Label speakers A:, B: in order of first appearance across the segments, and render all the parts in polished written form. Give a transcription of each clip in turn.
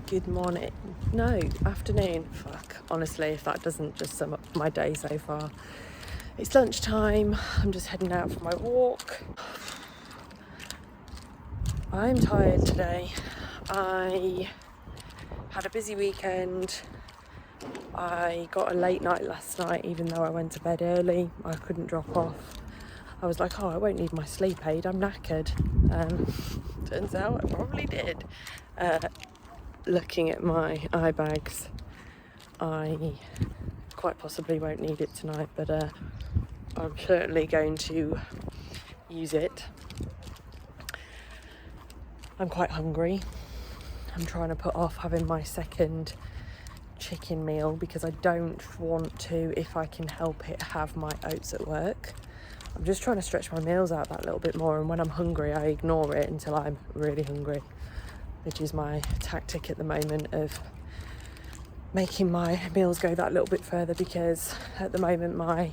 A: Good morning. No, afternoon. Fuck. Honestly, if that doesn't just sum up my day so far. It's lunchtime. I'm just heading out for my walk. I'm tired today. I had a busy weekend. I got a late night last night, even though I went to bed early. I couldn't drop off. I was like, I won't need my sleep aid. I'm knackered. Turns out I probably did. Looking at my eye bags, I quite possibly won't need it tonight, but I'm certainly going to use it. I'm quite hungry. I'm trying to put off having my second chicken meal because I don't want to, if I can help it, have my oats at work. I'm just trying to stretch my meals out that little bit more, and when I'm hungry I ignore it until I'm really hungry, which is my tactic at the moment, of making my meals go that little bit further, because at the moment my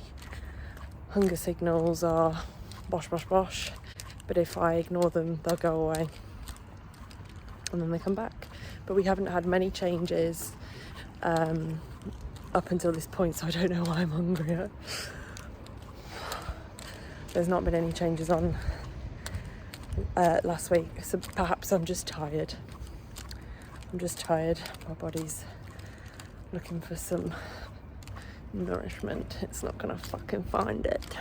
A: hunger signals are bosh, bosh, bosh, but if I ignore them they'll go away and then they come back. But we haven't had many changes up until this point, so I don't know why I'm hungry. There's not been any changes on last week, so perhaps I'm just tired. My body's looking for some nourishment. It's not gonna fucking find it.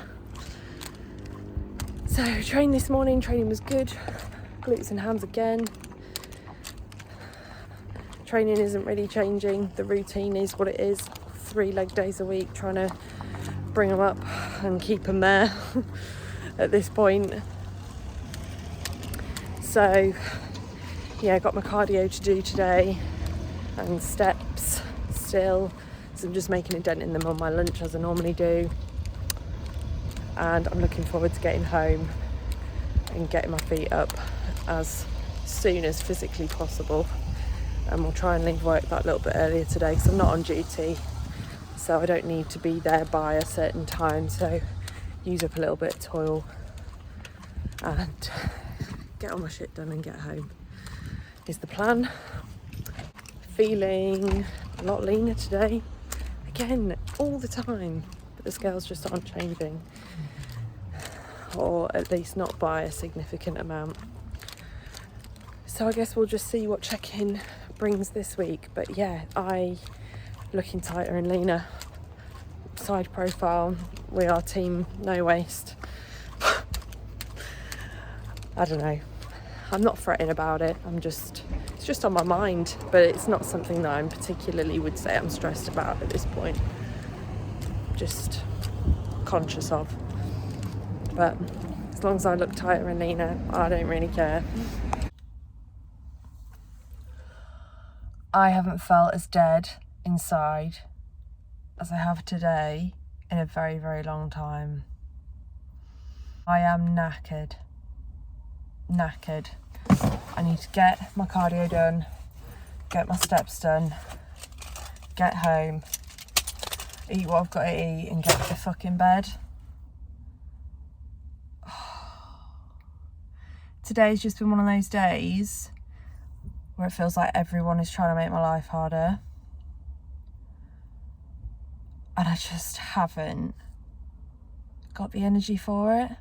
A: So trained this morning. Training was good. Glutes and hams again. Training isn't really changing. The routine is what it is. 3 leg days a week, trying to bring them up and keep them there at this point. So yeah, got my cardio to do today and steps still, so I'm just making a dent in them on my lunch as I normally do, and I'm looking forward to getting home and getting my feet up as soon as physically possible. And we'll try and leave work that little bit earlier today because I'm not on duty, so I don't need to be there by a certain time, so use up a little bit of toil and get all my shit done and get home is the plan. Feeling a lot leaner today, again, all the time, but the scales just aren't changing, or at least not by a significant amount. So I guess we'll just see what check-in brings this week. But yeah, I looking tighter and leaner. Side profile, we are team no waste. I don't know, I'm not fretting about it. It's just on my mind, but it's not something that I'm particularly would say I'm stressed about at this point. Just conscious of. But as long as I look tighter and leaner, I don't really care. I haven't felt as dead inside as I have today in a very, very long time. I am knackered. I need to get my cardio done, get my steps done, get home, eat what I've got to eat and get to the fucking bed. Today's just been one of those days where it feels like everyone is trying to make my life harder, and I just haven't got the energy for it.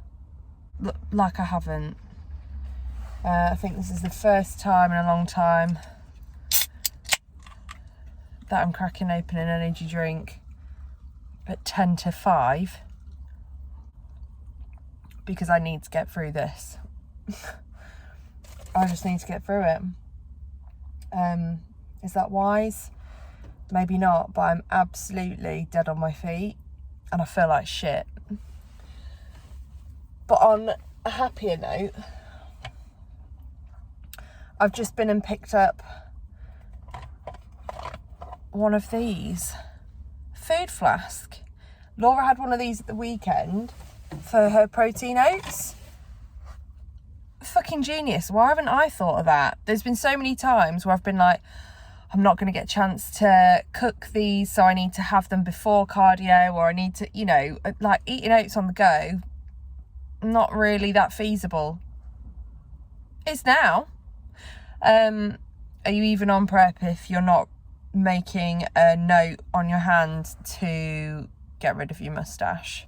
A: Like I haven't. I think this is the first time in a long time that I'm cracking open an energy drink at 10 to 5 because I need to get through this. I just need to get through it. Is that wise? Maybe not, but I'm absolutely dead on my feet and I feel like shit. But on a happier note, I've just been and picked up one of these food flask. Laura had one of these at the weekend for her protein oats. Fucking genius. Why haven't I thought of that? There's been so many times where I've been like, I'm not going to get a chance to cook these, so I need to have them before cardio, or I need to, like eating oats on the go, not really that feasible. It's now. Are you even on prep if you're not making a note on your hand to get rid of your moustache?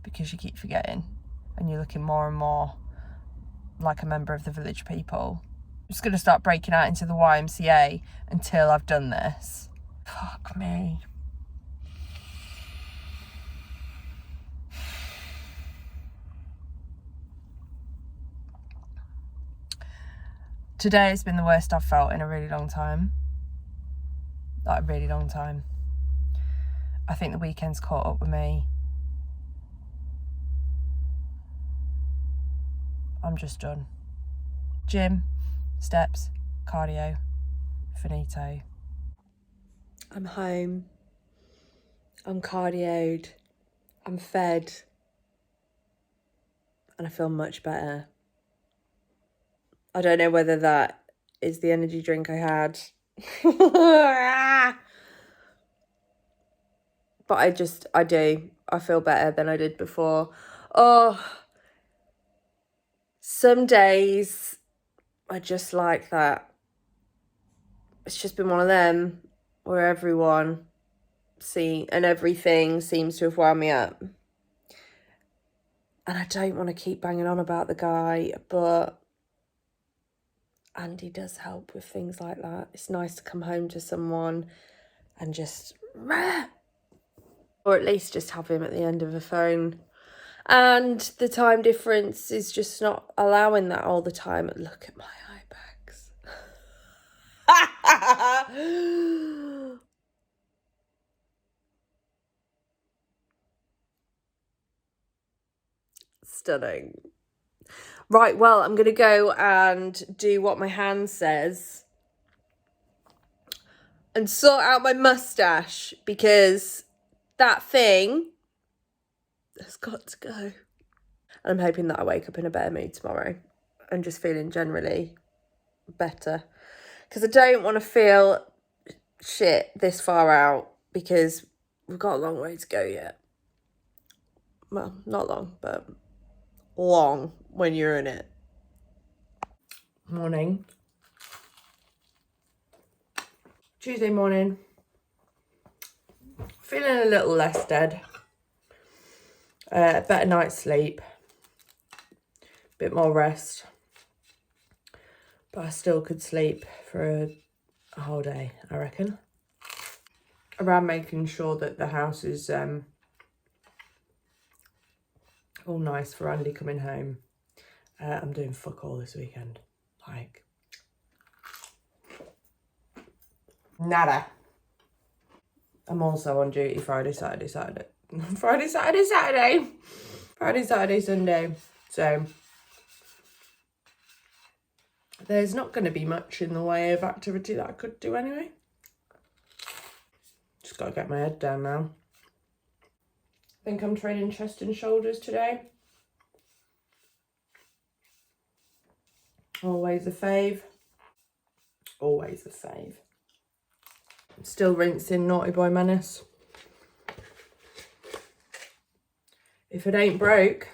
A: Because you keep forgetting and you're looking more and more like a member of the village people. I'm just going to start breaking out into the YMCA until I've done this. Fuck me. Today has been the worst I've felt in a really long time. Like a really long time. I think the weekend's caught up with me. I'm just done. Gym, steps, cardio, finito. I'm home. I'm cardioed. I'm fed. And I feel much better. I don't know whether that is the energy drink I had. But I do. I feel better than I did before. Oh, some days I just like that. It's just been one of them where everyone and everything seems to have wound me up. And I don't want to keep banging on about the guy, but Andy does help with things like that. It's nice to come home to someone and just, or at least just have him at the end of a phone. And the time difference is just not allowing that all the time. Look at my eye bags. Stunning. Right, well, I'm going to go and do what my hand says and sort out my mustache, because that thing has got to go. And I'm hoping that I wake up in a better mood tomorrow and just feeling generally better, because I don't want to feel shit this far out, because we've got a long way to go yet. Well, not long, but long when you're in it. Morning. Tuesday morning. Feeling a little less dead. Better night's sleep. Bit more rest. But I still could sleep for a whole day, I reckon. Around making sure that the house is all nice for Andy coming home. I'm doing fuck all this weekend. Like, nada. I'm also on duty Friday, Saturday. Friday, Saturday, Sunday. So there's not going to be much in the way of activity that I could do anyway. Just got to get my head down now. I think I'm training chest and shoulders today. Always a fave. Always a fave. I'm still rinsing Naughty Boy Menace. If it ain't broke,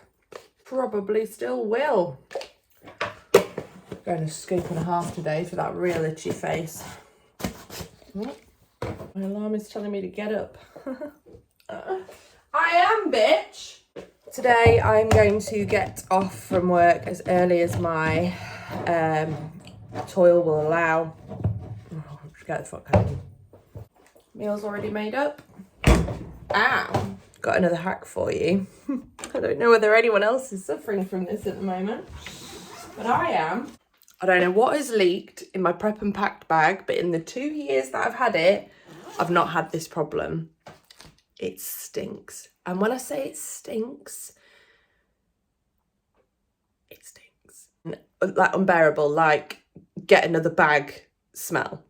A: probably still will. Going a scoop and a half today for that real itchy face. My alarm is telling me to get up. I am, bitch! Today I'm going to get off from work as early as my toil will allow. Oh, just get the fuck home. Meal's already made up. Ow! Got another hack for you. I don't know whether anyone else is suffering from this at the moment, but I am. I don't know what has leaked in my prep and packed bag, but in the 2 years that I've had it, I've not had this problem. It stinks. And when I say it stinks, it stinks. Like unbearable, like get another bag smell.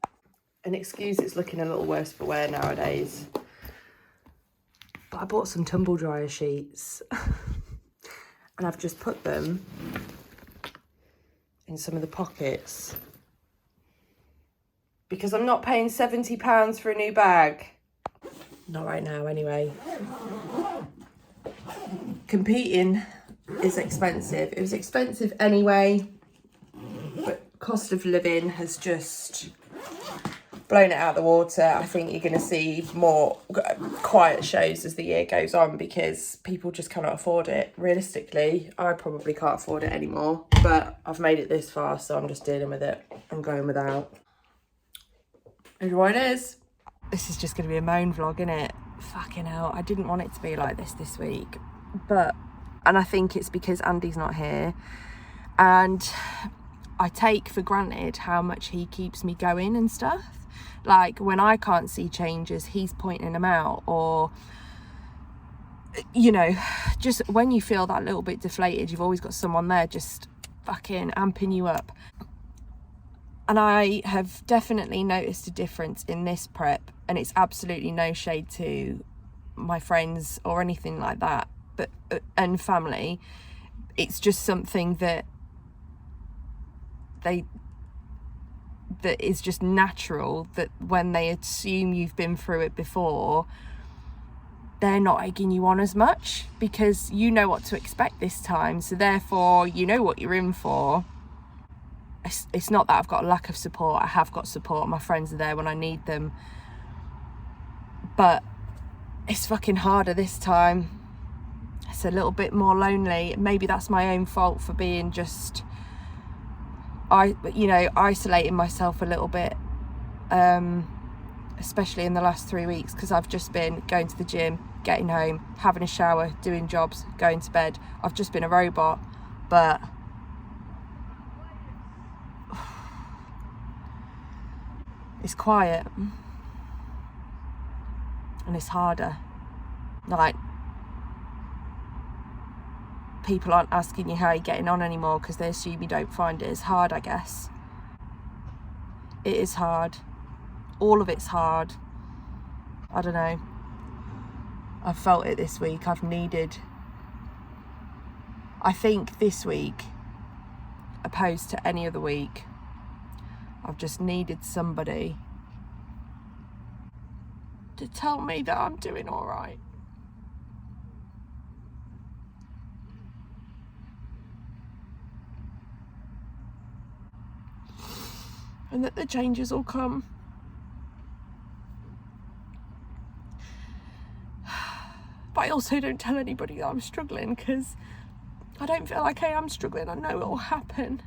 A: And excuse it's looking a little worse for wear nowadays. But I bought some tumble dryer sheets and I've just put them in some of the pockets because I'm not paying £70 for a new bag. Not right now, anyway. Competing is expensive. It was expensive anyway, but cost of living has just blown it out of the water. I think you're going to see more quiet shows as the year goes on because people just cannot afford it. Realistically, I probably can't afford it anymore, but I've made it this far, so I'm just dealing with it. I'm going without. And what it is. This is just going to be a moan vlog, innit? Fucking hell, I didn't want it to be like this week. And I think it's because Andy's not here. And I take for granted how much he keeps me going and stuff. Like, when I can't see changes, he's pointing them out. Or, you know, just when you feel that little bit deflated, you've always got someone there just fucking amping you up. And I have definitely noticed a difference in this prep, and it's absolutely no shade to my friends or anything like that, but and family. It's just something that is just natural, that when they assume you've been through it before, they're not egging you on as much because you know what to expect this time, so therefore you know what you're in for. It's not that I've got a lack of support. I have got support. My friends are there when I need them, but it's fucking harder this time. It's a little bit more lonely. Maybe that's my own fault for being just isolating myself a little bit, especially in the last 3 weeks, because I've just been going to the gym, getting home, having a shower, doing jobs, going to bed. I've just been a robot, but it's quiet and it's harder. Like, people aren't asking you how you're getting on anymore because they assume you don't find it as hard, I guess. It is hard. All of it's hard. I don't know. I've felt it this week. I think this week, opposed to any other week, I've just needed somebody to tell me that I'm doing all right. And that the changes will come. But I also don't tell anybody that I'm struggling because I don't feel like I am struggling. I know it will happen.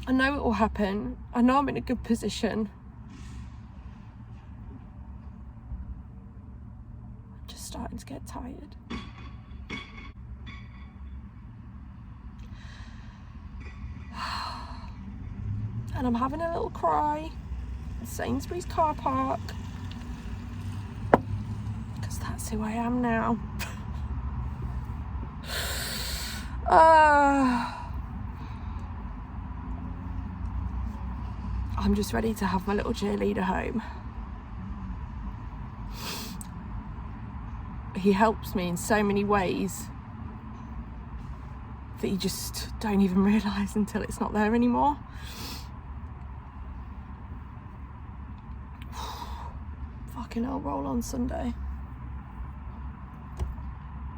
A: I know it will happen. I know I'm in a good position. I'm just starting to get tired. And I'm having a little cry at Sainsbury's car park because that's who I am now. I'm just ready to have my little cheerleader home. He helps me in so many ways that you just don't even realise until it's not there anymore. Fucking hell, roll on Sunday.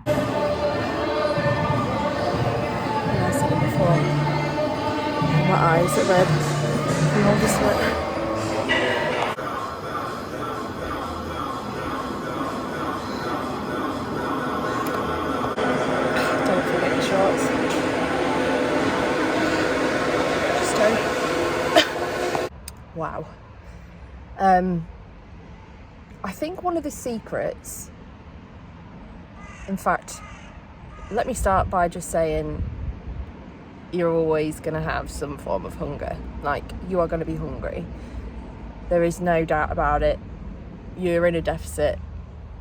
A: Yeah, I said it before. My eyes are red from all the sweat. Don't forget your shorts. Just don't. Wow. I think one of the secrets, in fact, let me start by just saying you're always going to have some form of hunger. Like, you are going to be hungry. There is no doubt about it. You're in a deficit.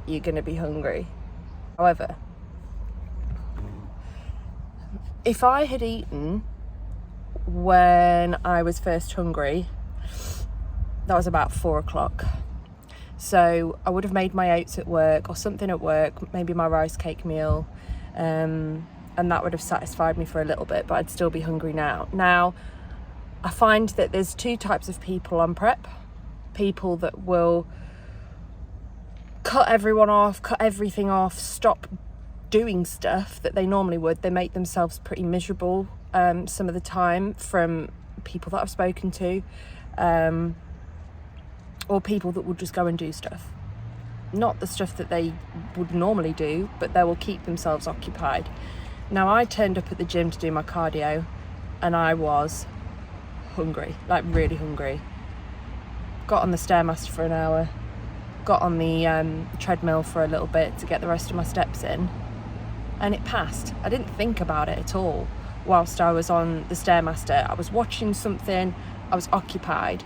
A: You're going to be hungry. However, if I had eaten when I was first hungry, that was about 4 o'clock. So I would have made my oats at work or something at work, maybe my rice cake meal, and that would have satisfied me for a little bit, but I'd still be hungry now. Now, I find that there's 2 types of people on prep. People that will cut everyone off, cut everything off, stop doing stuff that they normally would. They make themselves pretty miserable some of the time from people that I've spoken to, or people that will just go and do stuff. Not the stuff that they would normally do, but they will keep themselves occupied. Now, I turned up at the gym to do my cardio and I was hungry, like really hungry. Got on the Stairmaster for an hour, got on the treadmill for a little bit to get the rest of my steps in, and it passed. I didn't think about it at all whilst I was on the Stairmaster. I was watching something, I was occupied.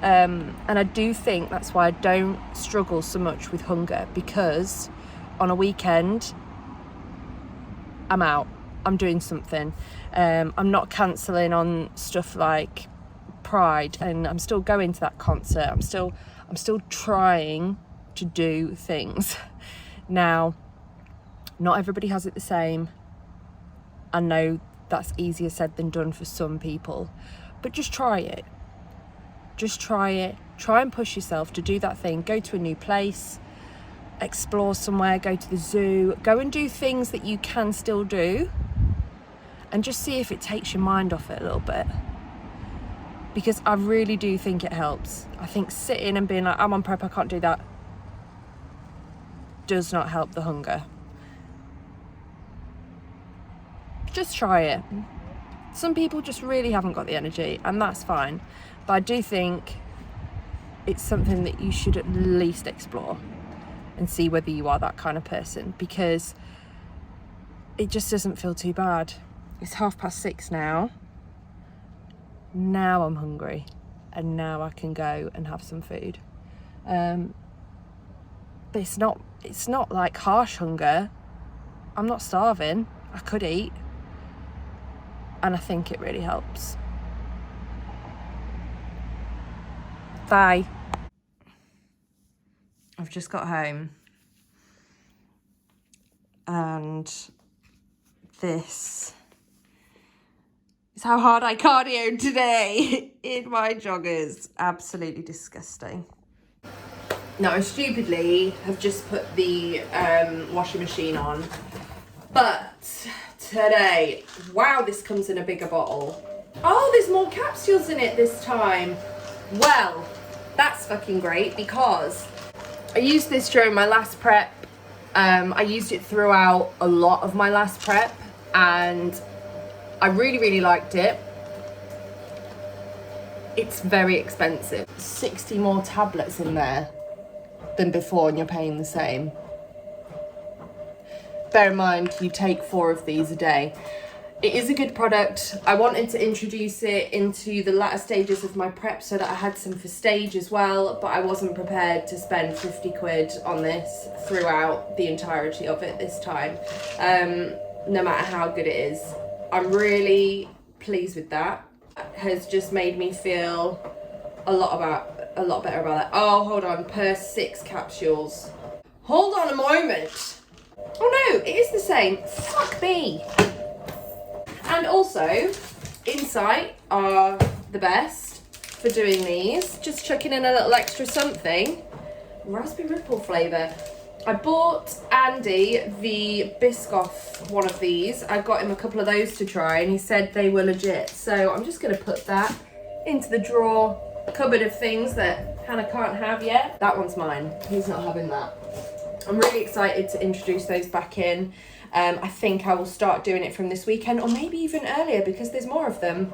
A: And I do think that's why I don't struggle so much with hunger, because on a weekend I'm out, I'm doing something. I'm not cancelling on stuff like Pride, and I'm still going to that concert. I'm still trying to do things. Now, not everybody has it the same. I know that's easier said than done for some people, but just try it. Just try it. Try and push yourself to do that thing. Go to a new place, explore somewhere, go to the zoo, go and do things that you can still do, and just see if it takes your mind off it a little bit. Because I really do think it helps. I think sitting and being like, I'm on prep, I can't do that, does not help the hunger. Just try it. Some people just really haven't got the energy, and that's fine. But I do think it's something that you should at least explore and see whether you are that kind of person, because it just doesn't feel too bad. It's 6:30 now. Now I'm hungry, and now I can go and have some food. But it's not like harsh hunger. I'm not starving. I could eat. And I think it really helps. Bye. I've just got home and this is how hard I cardioed today in my joggers. Absolutely disgusting. Now, I stupidly have just put the washing machine on, but today, wow, this comes in a bigger bottle. Oh, there's more capsules in it this time. Well, that's fucking great, because I used this during my last prep. I used it throughout a lot of my last prep, and I really, really liked it. It's very expensive. 60 more tablets in there than before, and you're paying the same. Bear in mind, you take 4 of these a day. It is a good product. I wanted to introduce it into the latter stages of my prep so that I had some for stage as well, but I wasn't prepared to spend 50 quid on this throughout the entirety of it this time, no matter how good it is. I'm really pleased with that. It has just made me feel a lot better about that. Oh, hold on, per 6 capsules. Hold on a moment. Oh no, it is the same. Fuck me. And also, Insight are the best for doing these. Just chucking in a little extra something. Raspberry Ripple flavour. I bought Andy the Biscoff one of these. I got him a couple of those to try, and he said they were legit. So I'm just going to put that into the drawer cupboard of things that Hannah can't have yet. That one's mine. He's not having that. I'm really excited to introduce those back in. I think I will start doing it from this weekend, or maybe even earlier, because there's more of them.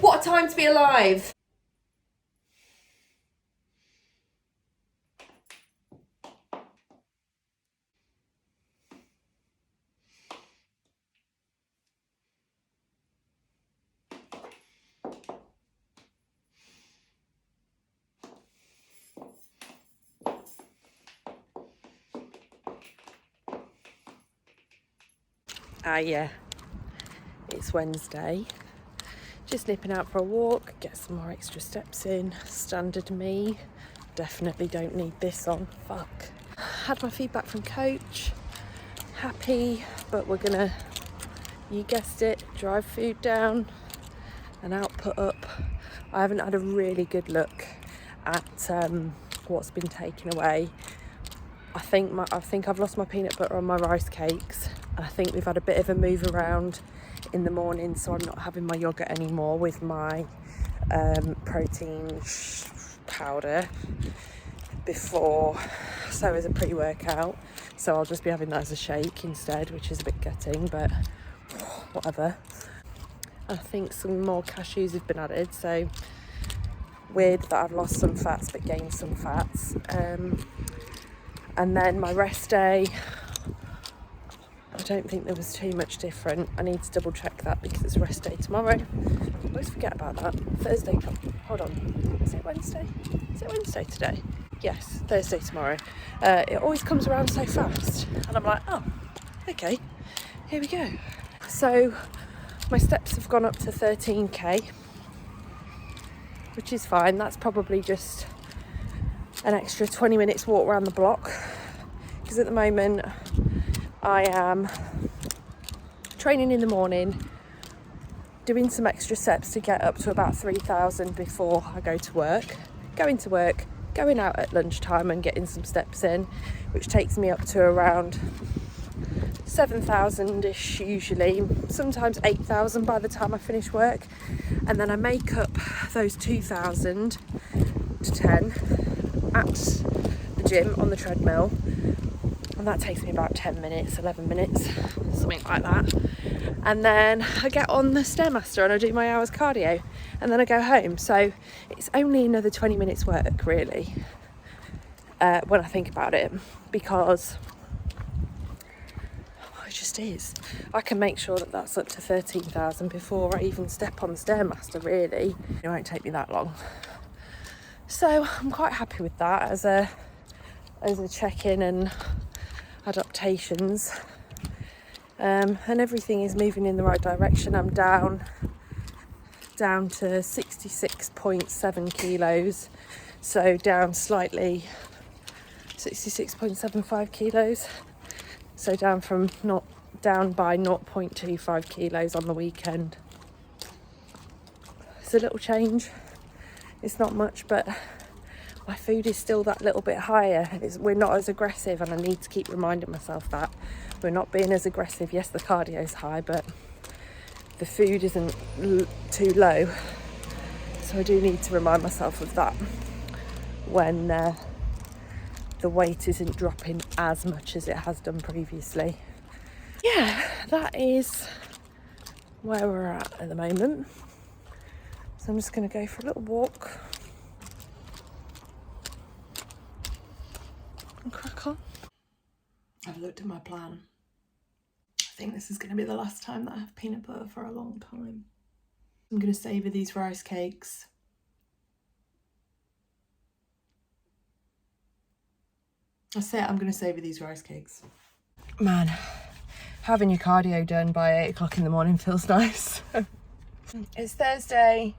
A: What a time to be alive. Yeah, it's Wednesday. Just nipping out for a walk, get some more extra steps in. Standard me. Definitely don't need this on. Fuck. Had my feedback from coach. Happy, but we're gonna, you guessed it, drive food down and output up. I haven't had a really good look at what's been taken away. I think I've lost my peanut butter on my rice cakes. I think we've had a bit of a move around in the morning, so I'm not having my yogurt anymore with my protein powder before, so as a pre-workout. So I'll just be having that as a shake instead, which is a bit gutting, but whatever. I think some more cashews have been added, so weird that I've lost some fats but gained some fats. And then my rest day, I don't think there was too much different. I need to double check that because it's rest day tomorrow. I always forget about that. Thursday, hold on, is it Wednesday? Is it Wednesday today? Yes, Thursday tomorrow. It always comes around so fast and I'm like, oh, okay, here we go. So my steps have gone up to 13k, which is fine. That's probably just an extra 20 minutes walk around the block, because at the moment I am training in the morning, doing some extra steps to get up to about 3,000 before I go to work, going to work, going out at lunchtime and getting some steps in, which takes me up to around 7,000-ish usually, sometimes 8,000 by the time I finish work. And then I make up those 2,000 to 10 at the gym on the treadmill, and that takes me about 10 minutes, 11 minutes, something like that. And then I get on the Stairmaster and I do my hours cardio, and then I go home. So it's only another 20 minutes work really, when I think about it, because it just is. I can make sure that that's up to 13,000 before I even step on the Stairmaster really. It won't take me that long. So I'm quite happy with that as a check-in and adaptations. And everything is moving in the right direction. I'm down to 66.7 kilos, so down slightly, 66.75 kilos, so down by 0.25 kilos on the weekend. It's a little change, it's not much, but my food is still that little bit higher. We're not as aggressive, and I need to keep reminding myself that we're not being as aggressive. Yes, the cardio's high, but the food isn't too low. So I do need to remind myself of that when the weight isn't dropping as much as it has done previously. Yeah, that is where we're at the moment. So I'm just going to go for a little walk and crack on. I've looked at my plan. I think this is going to be the last time that I have peanut butter for a long time. I'm going to savour these rice cakes. That's it, I'm going to savour these rice cakes. Man, having your cardio done by 8 o'clock in the morning feels nice. It's Thursday.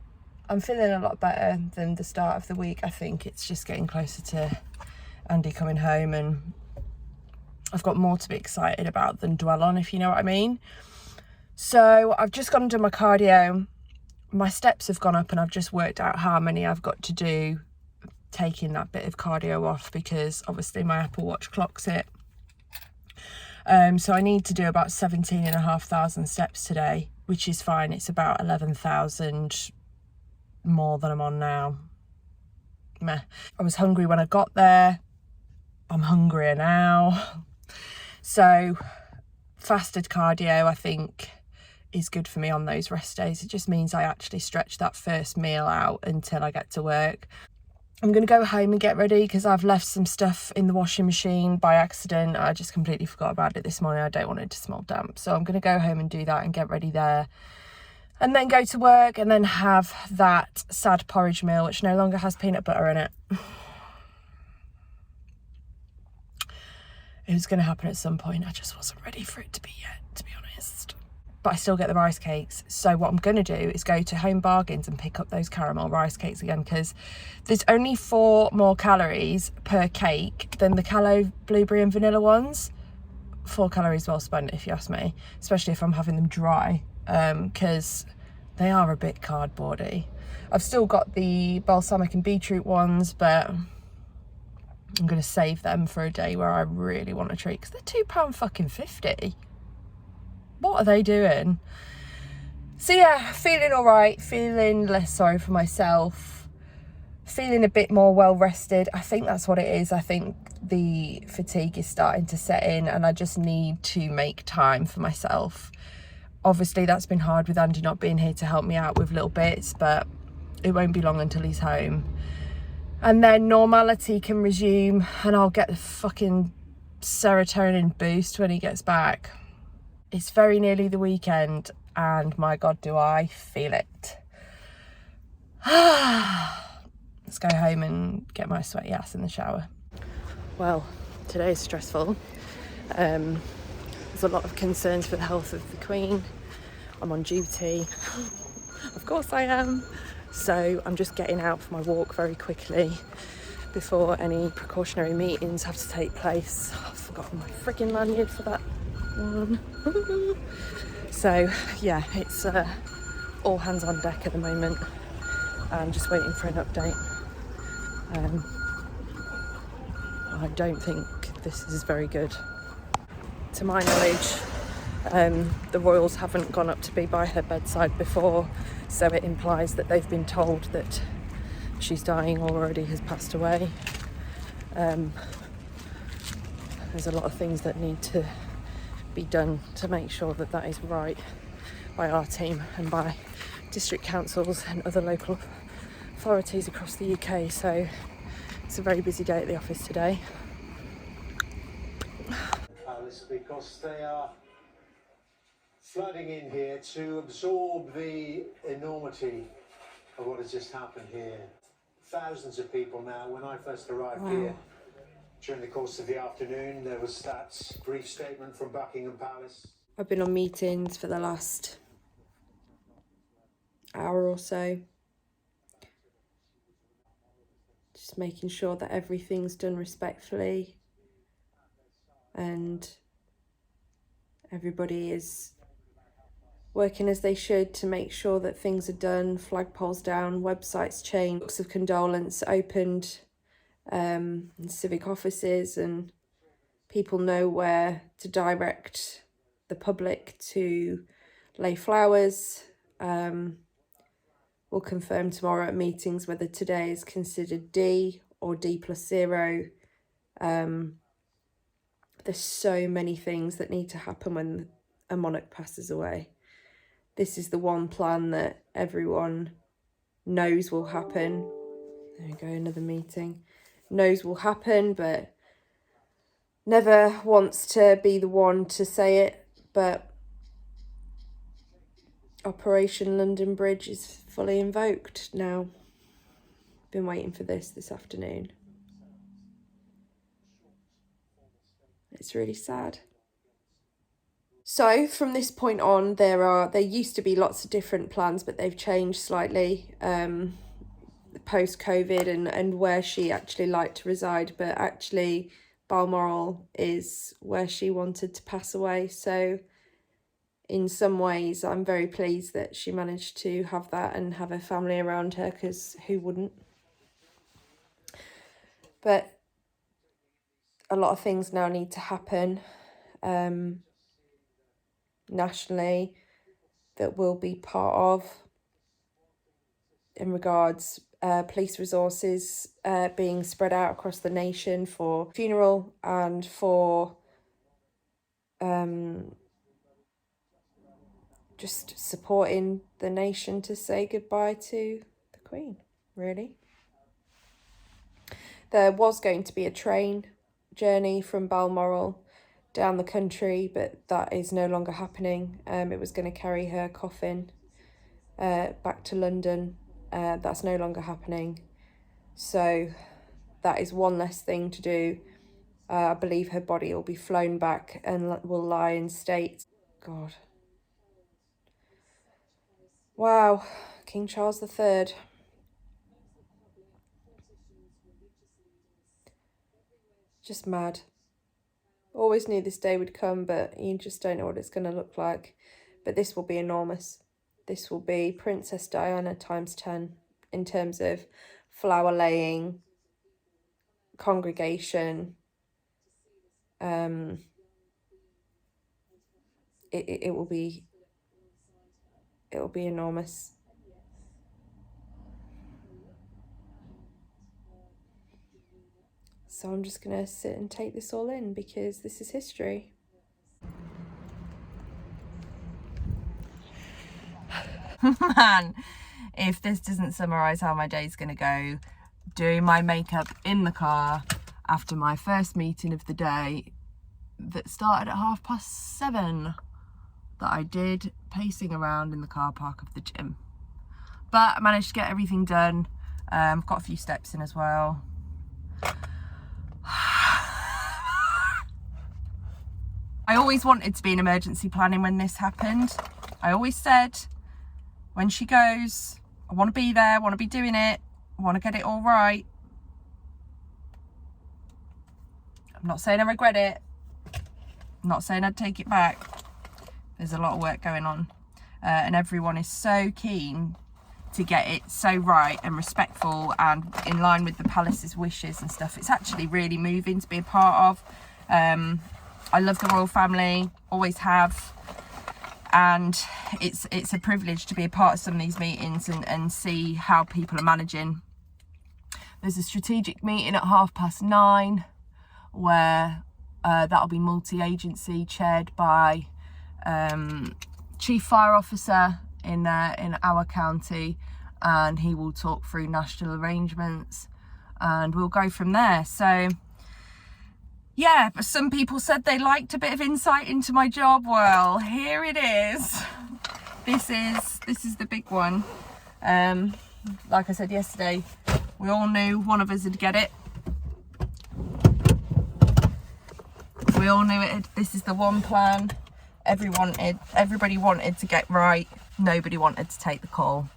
A: I'm feeling a lot better than the start of the week. I think it's just getting closer to Andy coming home, and I've got more to be excited about than dwell on, if you know what I mean. So I've just gone and done my cardio. My steps have gone up, and I've just worked out how many I've got to do taking that bit of cardio off, because obviously my Apple Watch clocks it. So I need to do about 17,500 steps today, which is fine. It's about 11,000 more than I'm on now. Meh. I was hungry when I got there. I'm hungrier now. So fasted cardio, I think, is good for me on those rest days. It just means I actually stretch that first meal out until I get to work. I'm going to go home and get ready because I've left some stuff in the washing machine by accident. I just completely forgot about it this morning. I don't want it to smell damp. So I'm going to go home and do that and get ready there. And then go to work and then have that sad porridge meal, which no longer has peanut butter in it. It was going to happen at some point. I just wasn't ready for it to be yet, to be honest. But I still get the rice cakes. So what I'm going to do is go to Home Bargains and pick up those caramel rice cakes again, because there's only 4 more calories per cake than the Callow blueberry and vanilla ones. 4 calories well spent, if you ask me, especially if I'm having them dry, because they are a bit cardboardy. I've still got the balsamic and beetroot ones, but I'm going to save them for a day where I really want a treat, because they're £2 fucking 50. What are they doing? So yeah, feeling all right, feeling less sorry for myself, feeling a bit more well rested. I think that's what it is. I think the fatigue is starting to set in and I just need to make time for myself. Obviously that's been hard with Andy not being here to help me out with little bits, but it won't be long until he's home. And then normality can resume and I'll get the fucking serotonin boost when he gets back. It's very nearly the weekend and my God, do I feel it. Let's go home and get my sweaty ass in the shower. Well, today is stressful. There's a lot of concerns for the health of the Queen. I'm on duty. Of course I am. So I'm just getting out for my walk very quickly before any precautionary meetings have to take place. I've forgotten my freaking lanyard for that one. So yeah, it's all hands on deck at the moment. I'm just waiting for an update. I don't think this is very good. To my knowledge, the royals haven't gone up to be by her bedside before, so it implies that they've been told that she's dying or already has passed away. There's a lot of things that need to be done to make sure that that is right by our team and by district councils and other local authorities across the UK. So it's a very busy day at the office today.
B: Because they are flooding in here to absorb the enormity of what has just happened here. Thousands of people now. When I first arrived here during the course of the afternoon, there was that brief statement from Buckingham Palace.
A: I've been on meetings for the last hour or so, just making sure that everything's done respectfully and everybody is working as they should to make sure that things are done, flagpoles down, websites changed, books of condolence opened in civic offices, and people know where to direct the public to lay flowers. We'll confirm tomorrow at meetings whether today is considered D or D+0. There's so many things that need to happen when a monarch passes away. This is the one plan that everyone knows will happen. There we go, another meeting. Knows will happen, but never wants to be the one to say it. But Operation London Bridge is fully invoked now. Been waiting for this afternoon. It's really sad. So from this point on, there used to be lots of different plans, but they've changed slightly post-COVID and where she actually liked to reside. But actually, Balmoral is where she wanted to pass away. So in some ways, I'm very pleased that she managed to have that and have her family around her, because who wouldn't? But a lot of things now need to happen nationally that we'll be part of, in regards police resources being spread out across the nation for funeral and for just supporting the nation to say goodbye to the Queen, really. There was going to be a train journey from Balmoral down the country, but that is no longer happening. It was going to carry her coffin back to London. That's no longer happening. So that is one less thing to do. I believe her body will be flown back and will lie in state. God. Wow. King Charles III. Just mad. Always knew this day would come, but you just don't know what it's going to look like. But this will be enormous. This will be Princess Diana times 10 in terms of flower laying, congregation. It will be it'll be enormous. So I'm just gonna sit and take this all in because this is history. Man, if this doesn't summarise how my day's gonna go, doing my makeup in the car after my first meeting of the day that started at 7:30 that I did pacing around in the car park of the gym. But I managed to get everything done. I've got a few steps in as well. I always wanted to be in emergency planning when this happened. I always said, when she goes, I want to be there, I want to be doing it, I want to get it all right. I'm not saying I regret it. I'm not saying I'd take it back. There's a lot of work going on. And everyone is so keen to get it so right and respectful and in line with the palace's wishes and stuff. It's actually really moving to be a part of. I love the royal family, always have, and it's a privilege to be a part of some of these meetings and see how people are managing. There's a strategic meeting at 9:30 where that'll be multi-agency, chaired by Chief Fire Officer in our county, and he will talk through national arrangements and we'll go from there. So yeah, but some people said they liked a bit of insight into my job. Well, here it is. This is the big one. Like I said yesterday, we all knew one of us would get it. We all knew it. This is the one plan everybody wanted to get right. Nobody wanted to take the call.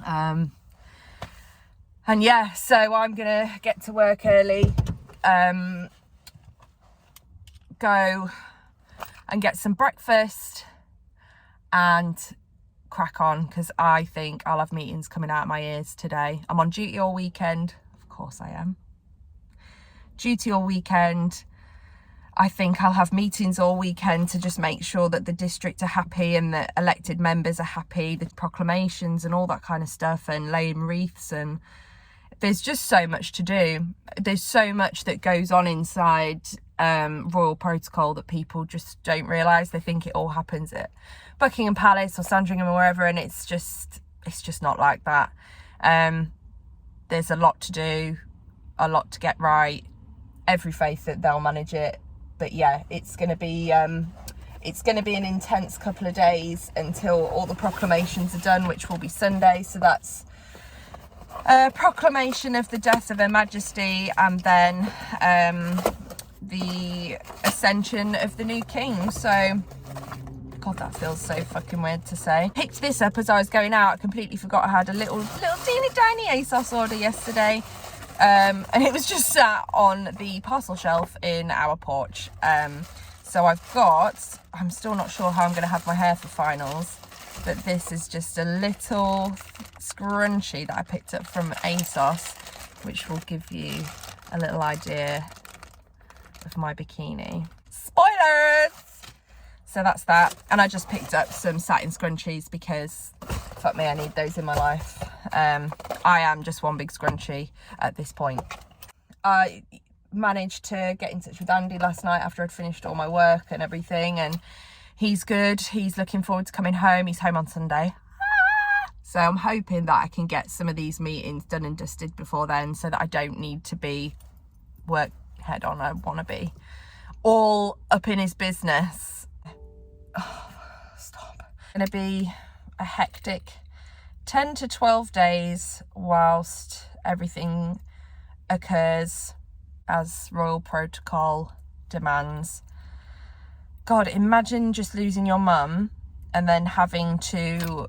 A: And yeah, so I'm gonna get to work early. Go and get some breakfast and crack on, because I think I'll have meetings coming out of my ears today. I'm on duty all weekend. Of course I am. Duty all weekend. I think I'll have meetings all weekend to just make sure that the district are happy and the elected members are happy, the proclamations and all that kind of stuff, and laying wreaths, and there's just so much to do. There's so much that goes on inside royal protocol that people just don't realise. They think it all happens at Buckingham Palace or Sandringham or wherever, and it's just not like that. There's a lot to do, a lot to get right. Every faith that they'll manage it. But yeah, it's going to be an intense couple of days until all the proclamations are done, which will be Sunday. So that's proclamation of the death of Her Majesty, and then the ascension of the new king. So, God, that feels so fucking weird to say. Picked this up as I was going out. I completely forgot I had a little teeny tiny ASOS order yesterday. And it was just sat on the parcel shelf in our porch. So I'm still not sure how I'm going to have my hair for finals, but this is just a little scrunchie that I picked up from ASOS, which will give you a little idea of my bikini. Spoilers! So that's that. And I just picked up some satin scrunchies because, fuck me, I need those in my life. I am just one big scrunchie at this point. I managed to get in touch with Andy last night after I'd finished all my work and everything, and he's good. He's looking forward to coming home. He's home on Sunday. So I'm hoping that I can get some of these meetings done and dusted before then, so that I don't need to be work head on. I want to be all up in his business. Oh, stop. It's going to be a hectic 10 to 12 days whilst everything occurs as royal protocol demands. God, imagine just losing your mum and then having to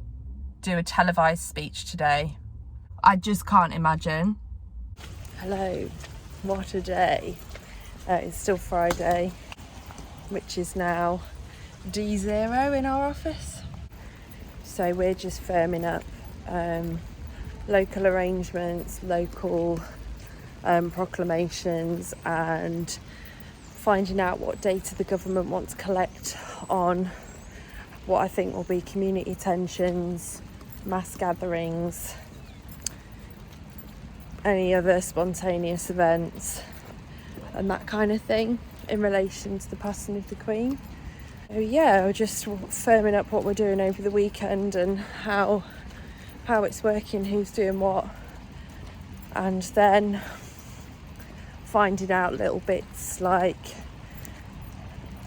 A: do a televised speech today. I just can't imagine. Hello, what a day. It's still Friday, which is now D0 in our office. So we're just firming up local arrangements, local proclamations, and finding out what data the government want to collect on what I think will be community tensions, mass gatherings, any other spontaneous events and that kind of thing in relation to the passing of the Queen. So yeah, we're just firming up what we're doing over the weekend and how it's working, who's doing what, and then finding out little bits like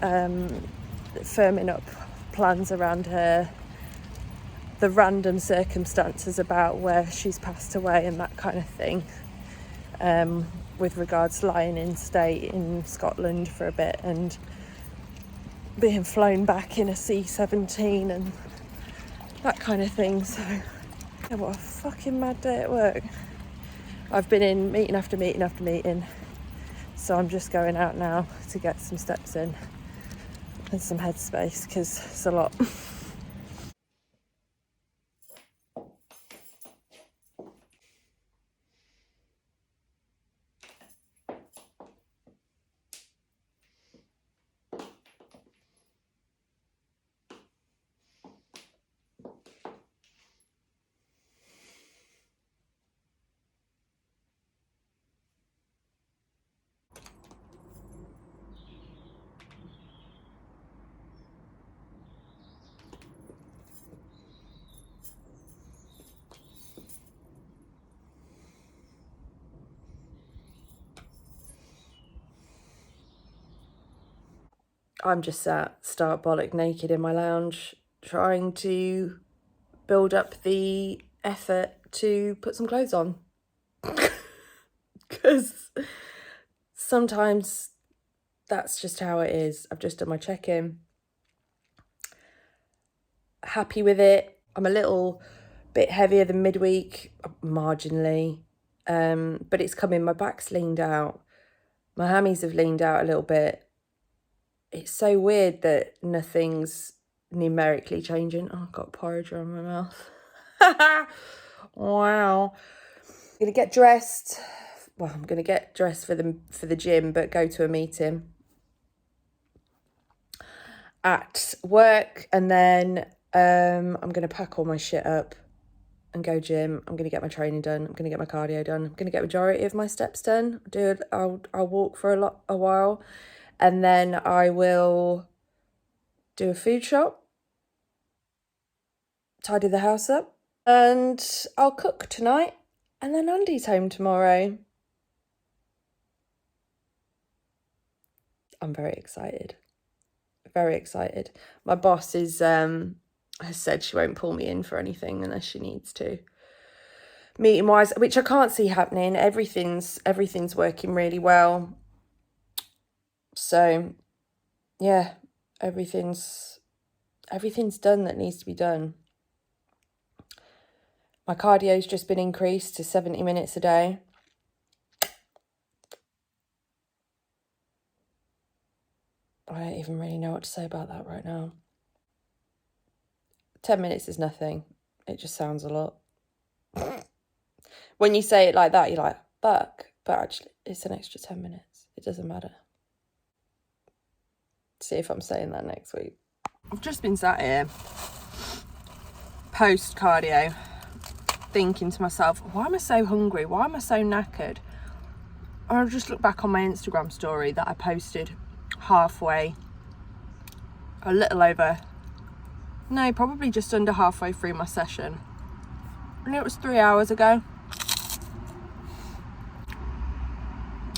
A: firming up plans around her, the random circumstances about where she's passed away and that kind of thing, with regards to lying in state in Scotland for a bit and being flown back in a C-17 and that kind of thing. So yeah, what a fucking mad day at work. I've been in meeting after meeting after meeting, so I'm just going out now to get some steps in and some headspace because it's a lot. I'm just sat stark bollock naked in my lounge trying to build up the effort to put some clothes on. Because sometimes that's just how it is. I've just done my check-in. Happy with it. I'm a little bit heavier than midweek, marginally. But it's coming. My back's leaned out. My hammies have leaned out a little bit. It's so weird that nothing's numerically changing. Oh, I've got porridge around my mouth. Wow. I'm going to get dressed. Well, I'm going to get dressed for the gym, but go to a meeting at work. And then I'm going to pack all my shit up and go gym. I'm going to get my training done. I'm going to get my cardio done. I'm going to get majority of my steps done. I'll walk for a while. And then I will do a food shop, tidy the house up, and I'll cook tonight. And then Andy's home tomorrow. I'm very excited. Very excited. My boss has said she won't pull me in for anything unless she needs to. Meeting wise, which I can't see happening. Everything's working really well. So, yeah, everything's done that needs to be done. My cardio's just been increased to 70 minutes a day. I don't even really know what to say about that right now. 10 minutes is nothing. It just sounds a lot. When you say it like that, you're like, fuck. But actually, it's an extra 10 minutes. It doesn't matter. See if I'm saying that next week. I've just been sat here post cardio thinking to myself, why am I so hungry? Why am I so knackered? And I just look back on my Instagram story that I posted halfway, a little over, no, probably just under halfway through my session. And it was 3 hours ago.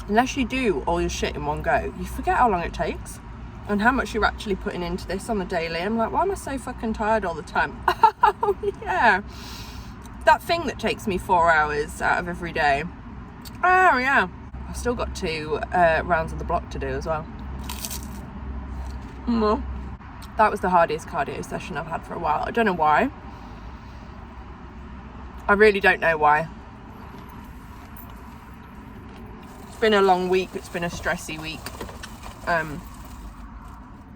A: Unless you do all your shit in one go, you forget how long it takes and how much you're actually putting into this on the daily. I'm like, why am I so fucking tired all the time? Oh, yeah. That thing that takes me 4 hours out of every day. Oh, yeah. I've still got 2 rounds of the block to do as well. Well, that was the hardest cardio session I've had for a while. I don't know why. I really don't know why. It's been a long week. It's been a stressy week.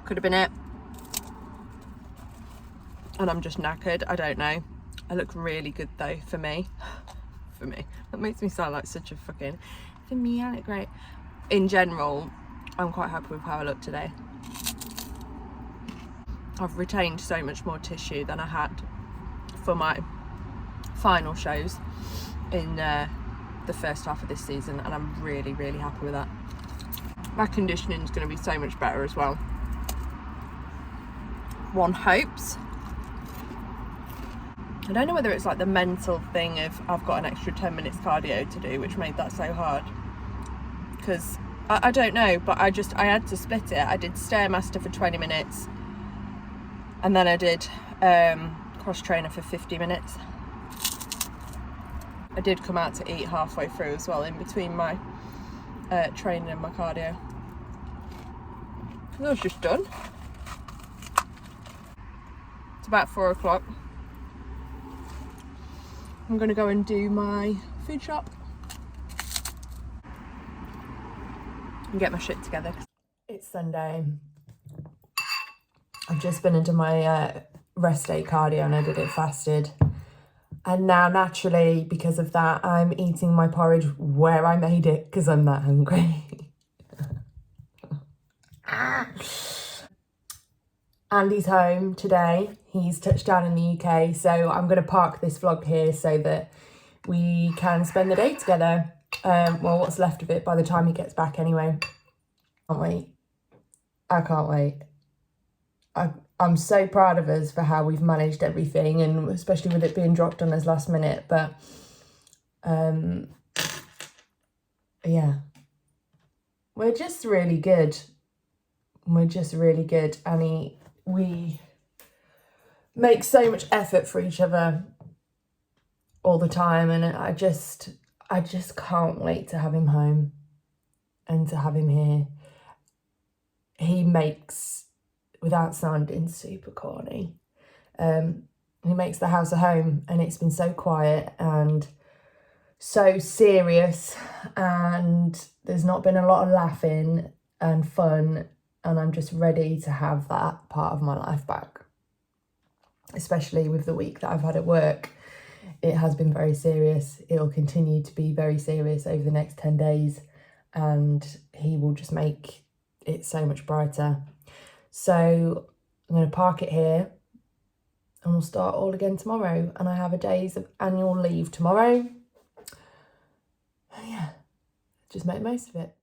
A: Could have been it. And I'm just knackered. I don't know. I look really good though, for me. For me. That makes me sound like such a fucking... For me, I look great. In general, I'm quite happy with how I look today. I've retained so much more tissue than I had for my final shows in the first half of this season, and I'm really, really happy with that. My conditioning is going to be so much better as well. One hopes. I don't know whether it's like the mental thing of I've got an extra 10 minutes cardio to do, which made that so hard, because I don't know, but I had to split it. I did Stairmaster for 20 minutes and then I did cross trainer for 50 minutes. I did come out to eat halfway through as well, in between my training and my cardio. And that was just done. It's about 4 o'clock. I'm gonna go and do my food shop and get my shit together. It's Sunday. I've just been into my rest day cardio and I did it fasted. And now naturally, because of that, I'm eating my porridge where I made it because I'm that hungry. Andy's home today. He's touched down in the UK, so I'm going to park this vlog here so that we can spend the day together. Well, what's left of it by the time he gets back anyway. Can't wait. I can't wait. I'm so proud of us for how we've managed everything, and especially with it being dropped on us last minute. But yeah, we're just really good. We're just really good, and we make so much effort for each other all the time, and I just can't wait to have him home and to have him here. He makes, without sounding super corny, he makes the house a home, and it's been so quiet and so serious, and there's not been a lot of laughing and fun, and I'm just ready to have that part of my life back, especially with the week that I've had at work. It has been very serious. It'll continue to be very serious over the next 10 days, and he will just make it so much brighter. So I'm going to park it here and we'll start all again tomorrow. And I have a day's of annual leave tomorrow. Yeah, just make the most of it.